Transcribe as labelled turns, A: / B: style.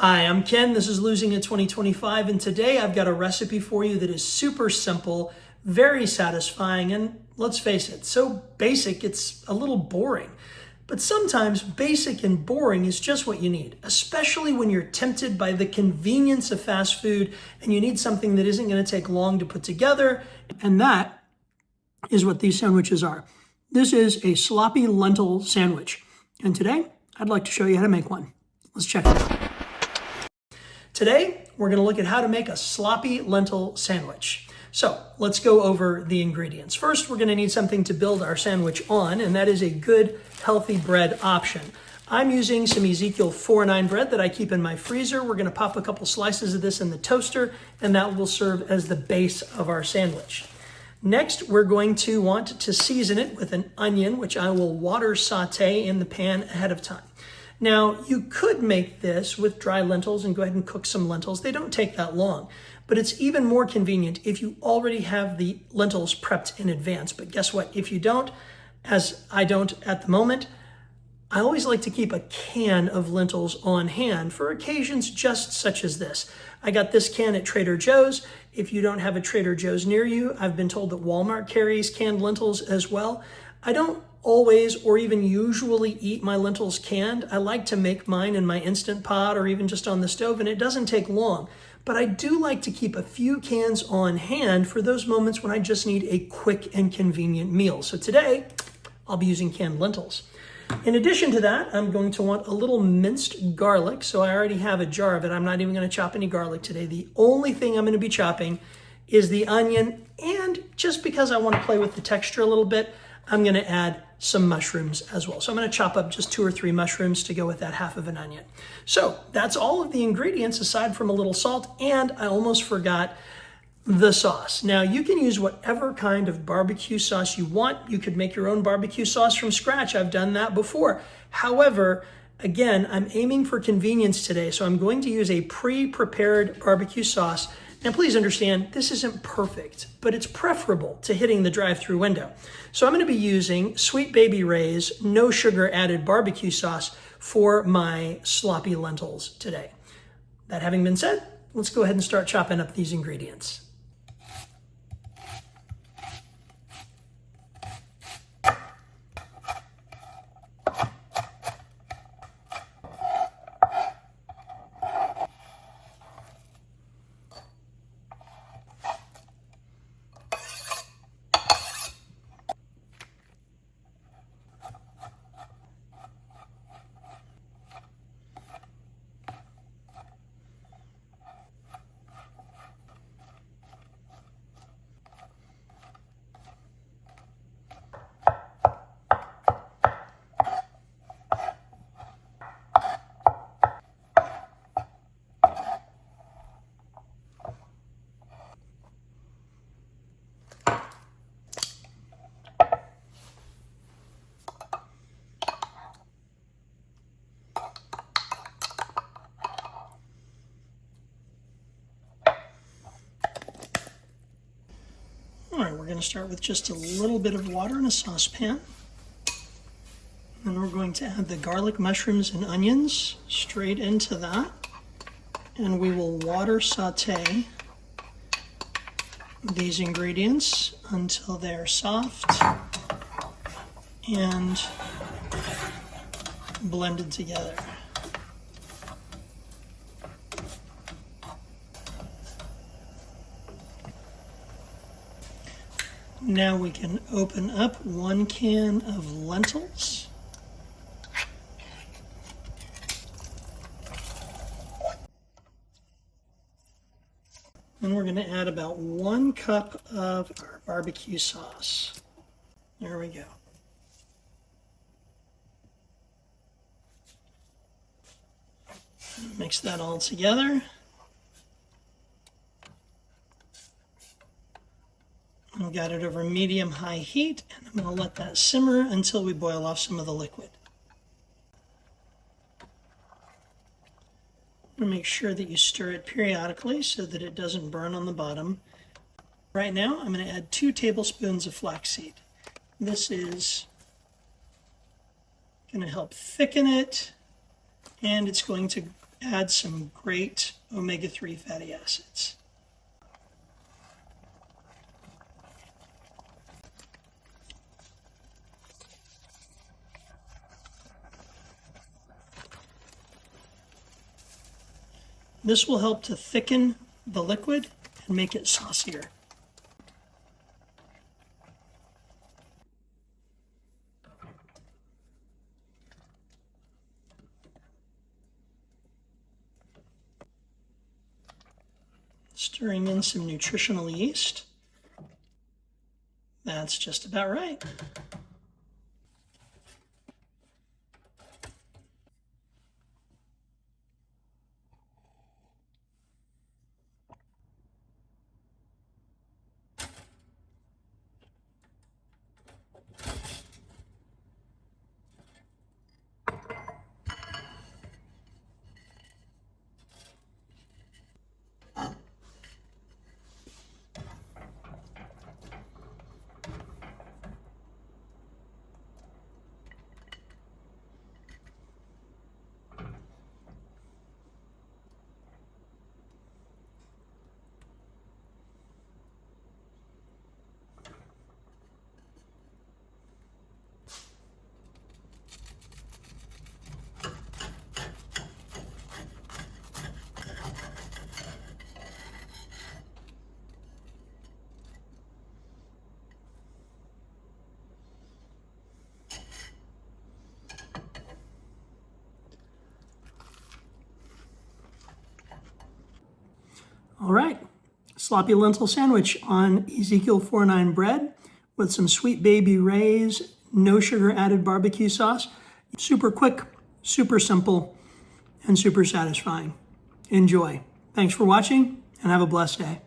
A: Hi, I'm Ken. This is Losing It 2025, and today I've got a recipe for you that is super simple, very satisfying, and let's face it, so basic it's a little boring. But sometimes basic and boring is just what you need, especially when you're tempted by the convenience of fast food and you need something that isn't going to take long to put together, and that is what these sandwiches are. This is a sloppy lentil sandwich, and today I'd like to show you how to make one. Let's check it out. Today, we're going to look at how to make a sloppy lentil sandwich. So let's go over the ingredients. First, we're going to need something to build our sandwich on, and that is a good, healthy bread option. I'm using some Ezekiel 4-9 bread that I keep in my freezer. We're going to pop a couple slices of this in the toaster, and that will serve as the base of our sandwich. Next, we're going to want to season it with an onion, which I will water saute in the pan ahead of time. Now, you could make this with dry lentils and go ahead and cook some lentils. They don't take that long, but it's even more convenient if you already have the lentils prepped in advance. But guess what? If you don't, as I don't at the moment, I always like to keep a can of lentils on hand for occasions just such as this. I got this can at Trader Joe's. If you don't have a Trader Joe's near you, I've been told that Walmart carries canned lentils as well. I don't always or even usually eat my lentils canned. I like to make mine in my Instant Pot or even just on the stove, and it doesn't take long. But I do like to keep a few cans on hand for those moments when I just need a quick and convenient meal. So today, I'll be using canned lentils. In addition to that, I'm going to want a little minced garlic. So I already have a jar of it. I'm not even going to chop any garlic today. The only thing I'm going to be chopping is the onion. And just because I want to play with the texture a little bit, I'm going to add some mushrooms as well. So I'm going to chop up just 2 or 3 mushrooms to go with that half of an onion. So that's all of the ingredients aside from a little salt, and I almost forgot the sauce. Now you can use whatever kind of barbecue sauce you want. You could make your own barbecue sauce from scratch. I've done that before. However, again, I'm aiming for convenience today, so I'm going to use a pre-prepared barbecue sauce. Now, please understand, this isn't perfect, but it's preferable to hitting the drive-through window. So I'm going to be using Sweet Baby Ray's no sugar added barbecue sauce for my sloppy lentils today. That having been said, let's go ahead and start chopping up these ingredients. All right, we're going to start with just a little bit of water in a saucepan. And we're going to add the garlic, mushrooms, and onions straight into that. And we will water saute these ingredients until they're soft and blended together. Now we can open up 1 can of lentils. And we're going to add about 1 cup of our barbecue sauce. There we go. Mix that all together. I've got it over medium-high heat, and I'm going to let that simmer until we boil off some of the liquid. And make sure that you stir it periodically so that it doesn't burn on the bottom. Right now, I'm going to add 2 tablespoons of flaxseed. This is going to help thicken it, and it's going to add some great omega-3 fatty acids. This will help to thicken the liquid and make it saucier. Stirring in some nutritional yeast. That's just about right. All right, sloppy lentil sandwich on Ezekiel 4:9 bread with some Sweet Baby Ray's no sugar added barbecue sauce. Super quick, super simple, and super satisfying. Enjoy. Thanks for watching and have a blessed day.